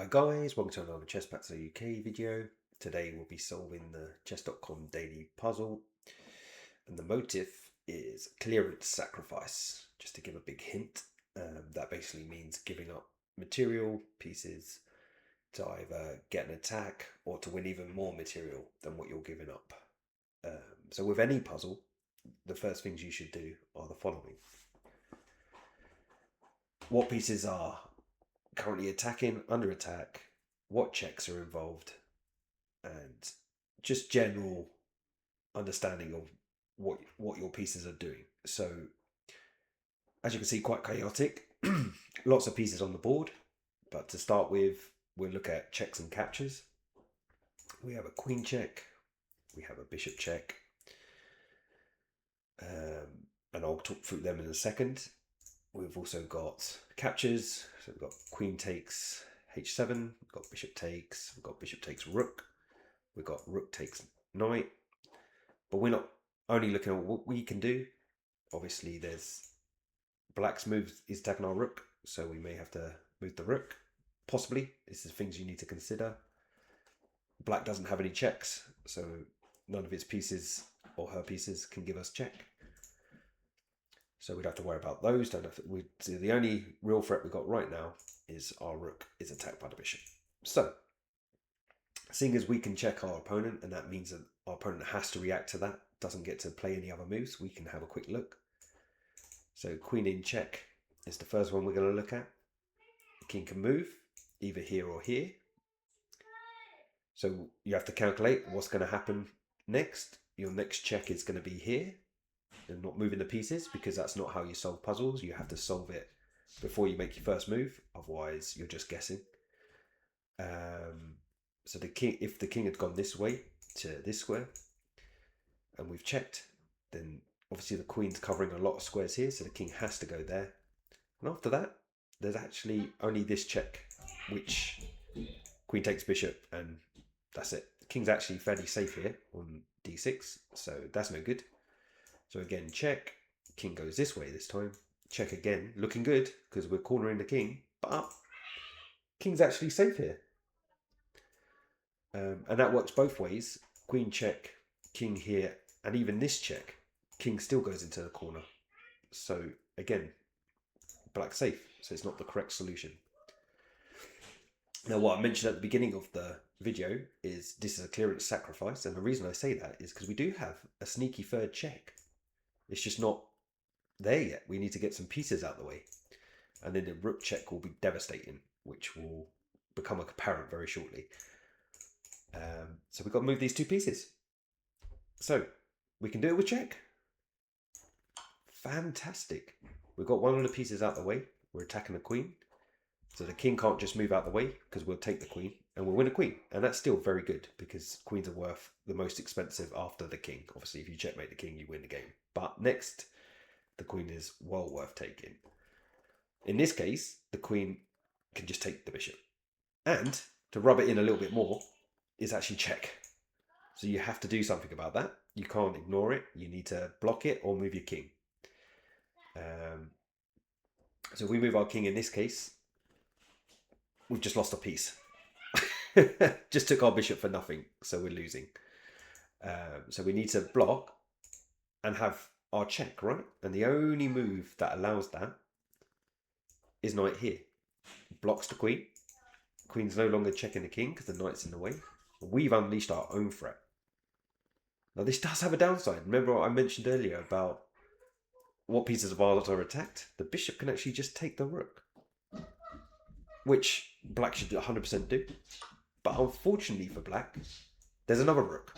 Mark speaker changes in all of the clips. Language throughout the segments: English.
Speaker 1: Hi guys, welcome to another Chess UK video. Today we'll be solving the chess.com daily puzzle, and the motive is clearance sacrifice. Just to give a big hint, that basically means giving up material pieces to either get an attack or to win even more material than what you're giving up. So with any puzzle, the first things you should do are the following. What pieces are currently attacking, under attack, what checks are involved, and just general understanding of what your pieces are doing. So as you can see, quite chaotic. Lots of pieces on the board, but to start with, we'll look at checks and captures. We have a queen check, we have a bishop check, and I'll talk through them in a second. We've also got captures, so we've got queen takes h7, we've got bishop takes, we've got bishop takes rook, we've got rook takes knight, but we're not only looking at what we can do. Obviously there's black's move is attacking our rook, so we may have to move the rook, possibly. This is things you need to consider. Black doesn't have any checks, so none of its pieces or her pieces can give us check. So we don't have to worry about those. So the only real threat we've got right now is our rook is attacked by the bishop. So, seeing as we can check our opponent, and that means that our opponent has to react to that, doesn't get to play any other moves, we can have a quick look. So queen in check is the first one we're going to look at. The king can move either here or here. So you have to calculate what's going to happen next. Your next check is going to be here. And not moving the pieces, because that's not how you solve puzzles. You have to solve it before you make your first move, otherwise you're just guessing. So the king, if the king had gone this way to this square and we've checked, then obviously the queen's covering a lot of squares here, so the king has to go there. And after that, there's actually only this check, which queen takes bishop, and that's it. The king's actually fairly safe here on d6, so that's no good. So again, check, king goes this way this time, check again, looking good because we're cornering the king, but king's actually safe here. And that works both ways. Queen check, king here, and even this check, king still goes into the corner. So again, black's safe, so it's not the correct solution. Now what I mentioned at the beginning of the video is this is a clearance sacrifice, and the reason I say that is because we do have a sneaky third check. It's just not there yet. We need to get some pieces out of the way. And then the rook check will be devastating, which will become apparent very shortly. So we've got to move these two pieces. So we can do it with check. Fantastic. We've got one of the pieces out of the way. We're attacking the queen. So the king can't just move out of the way because we'll take the queen and we'll win a queen. And that's still very good because queens are worth the most expensive after the king. Obviously, if you checkmate the king, you win the game. But next, the queen is well worth taking. In this case, the queen can just take the bishop. And to rub it in a little bit more is actually check. So you have to do something about that. You can't ignore it. You need to block it or move your king. So if we move our king in this case, we've just lost a piece. Just took our bishop for nothing, so we're losing. So we need to block and have our check, right? And the only move that allows that is knight here. Blocks the queen. Queen's no longer checking the king because the knight's in the way. We've unleashed our own threat. Now this does have a downside. Remember what I mentioned earlier about what pieces of ours are attacked? The bishop can actually just take the rook, which black should 100% do. But unfortunately for black, there's another rook.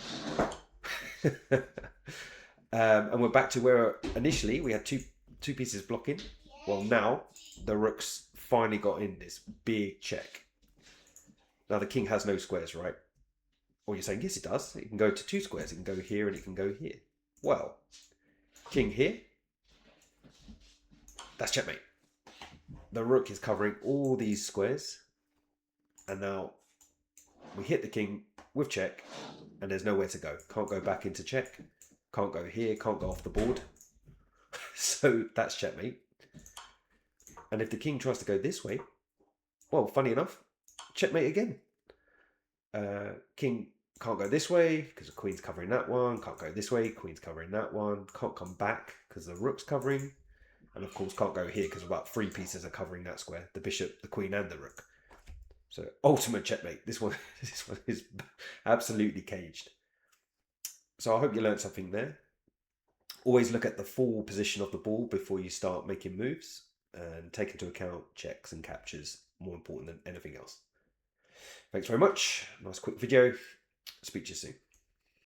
Speaker 1: And we're back to where initially we had two pieces blocking. Well, now the rook's finally got in this big check. Now the king has no squares, right? Or you're saying, yes, it does. It can go to two squares. It can go here and it can go here. Well, king here. That's checkmate. The rook is covering all these squares. And now we hit the king with check. And there's nowhere to go. Can't go back into check. Can't go here. Can't go off the board. So that's checkmate. And if the king tries to go this way, well, funny enough, checkmate again. King can't go this way because the queen's covering that one. Can't go this way, queen's covering that one. Can't come back because the rook's covering. And of course can't go here because about 3 pieces are covering that square. The bishop, the queen and the rook. So ultimate checkmate. This one is absolutely caged. So I hope you learned something there. Always look at the full position of the ball before you start making moves, and take into account checks and captures, more important than anything else. Thanks very much. Nice quick video. Speak to you soon.